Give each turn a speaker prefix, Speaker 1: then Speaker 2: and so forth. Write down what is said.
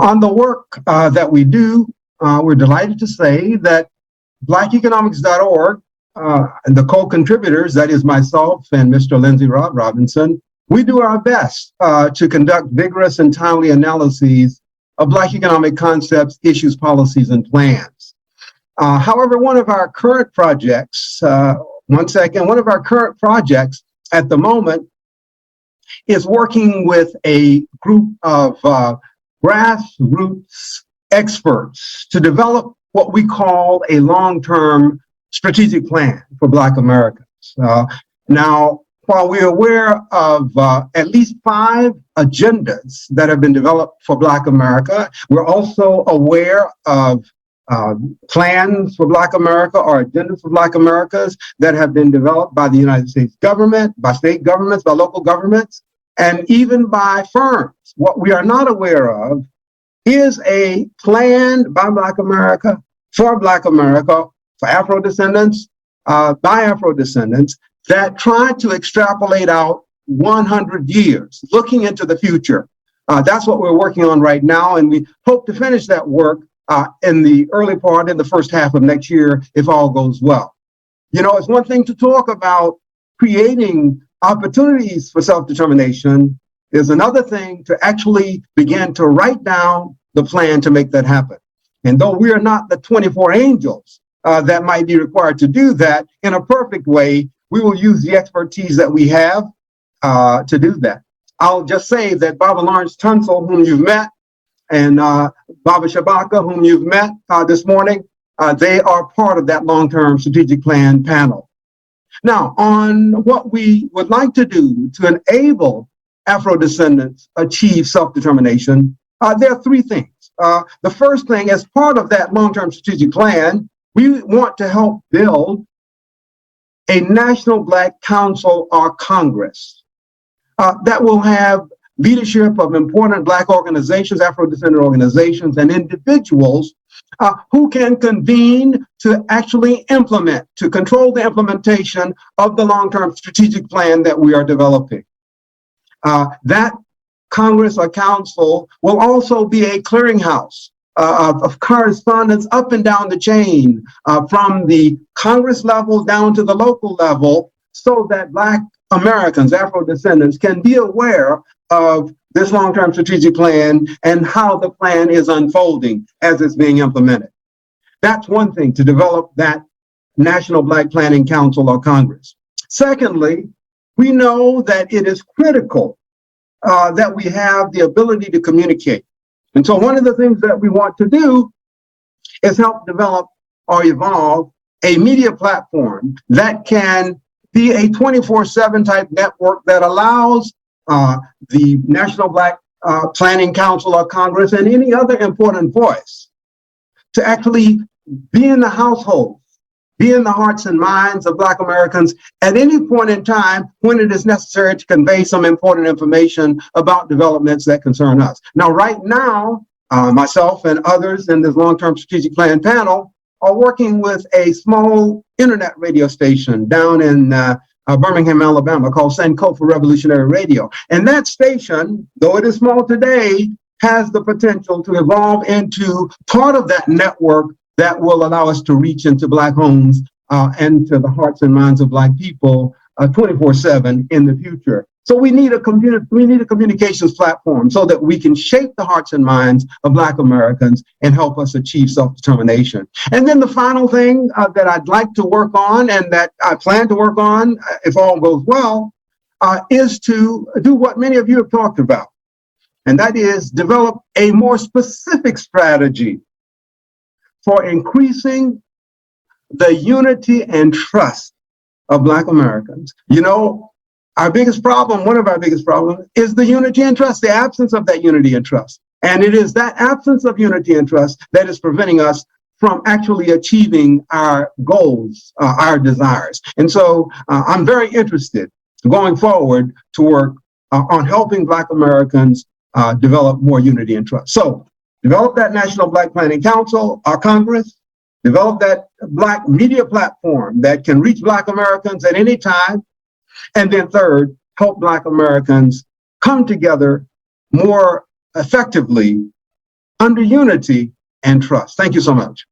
Speaker 1: On the work that we do, we're delighted to say that blackeconomics.org and the co-contributors, that is myself and Mr. Lindsay Rod Robinson, we do our best to conduct vigorous and timely analyses of Black economic concepts, issues, policies, and plans. However, one of our current projects at the moment is working with a group of grassroots experts to develop what we call a long-term strategic plan for Black Americans. Now, while we're aware of at least 5 agendas that have been developed for Black America, we're also aware of plans for Black America or agendas for Black Americas that have been developed by the United States government, by state governments, by local governments, and even by firms. What we are not aware of is a plan by Black America, for Afro-descendants, by Afro-descendants, that try to extrapolate out 100 years, looking into the future. That's what we're working on right now, and we hope to finish that work in the early part, in the first half of next year, if all goes well. You know, it's one thing to talk about creating opportunities for self-determination. There's another thing to actually begin to write down the plan to make that happen. And though we are not the 24 angels that might be required to do that in a perfect way, we will use the expertise that we have to do that. I'll just say that Barbara Lawrence Tunsil, whom you've met, and Baba Shabaka, whom you've met this morning, they are part of that long-term strategic plan panel. Now, on what we would like to do to enable Afro-descendants achieve self-determination, there are 3 things. The first thing, as part of that long-term strategic plan, we want to help build a National Black Council or Congress that will have leadership of important Black organizations, Afro-descendant organizations, and individuals who can convene to actually implement, to control the implementation of the long-term strategic plan that we are developing. That Congress or Council will also be a clearinghouse of correspondence up and down the chain, from the Congress level down to the local level, so that Black Americans, Afro-descendants, can be aware of this long-term strategic plan and how the plan is unfolding as it's being implemented. That's one thing, to develop that National Black Planning Council or Congress. Secondly, we know that it is critical that we have the ability to communicate. And so one of the things that we want to do is help develop or evolve a media platform that can be a 24/7 type network that allows the National Black Planning Council or Congress and any other important voice to actually be in the households, be in the hearts and minds of Black Americans at any point in time when it is necessary to convey some important information about developments that concern us. Now, right now, myself and others in this long-term strategic plan panel are working with a small internet radio station down in Birmingham, Alabama, called Sankofa Revolutionary Radio. And that station, though it is small today, has the potential to evolve into part of that network that will allow us to reach into Black homes and to the hearts and minds of Black people 24/7 in the future. So we need a communications platform so that we can shape the hearts and minds of Black Americans and help us achieve self-determination. And then the final thing that I'd like to work on, and that I plan to work on if all goes well, is to do what many of you have talked about. And that is develop a more specific strategy for increasing the unity and trust of Black Americans. You know, our biggest problem, one of our biggest problems, is the unity and trust, the absence of that unity and trust. And it is that absence of unity and trust that is preventing us from actually achieving our goals, our desires. And so I'm very interested going forward to work on helping Black Americans develop more unity and trust. So develop that National Black Planning Council, our Congress, develop that Black media platform that can reach Black Americans at any time. And then third, help Black Americans come together more effectively under unity and trust. Thank you so much.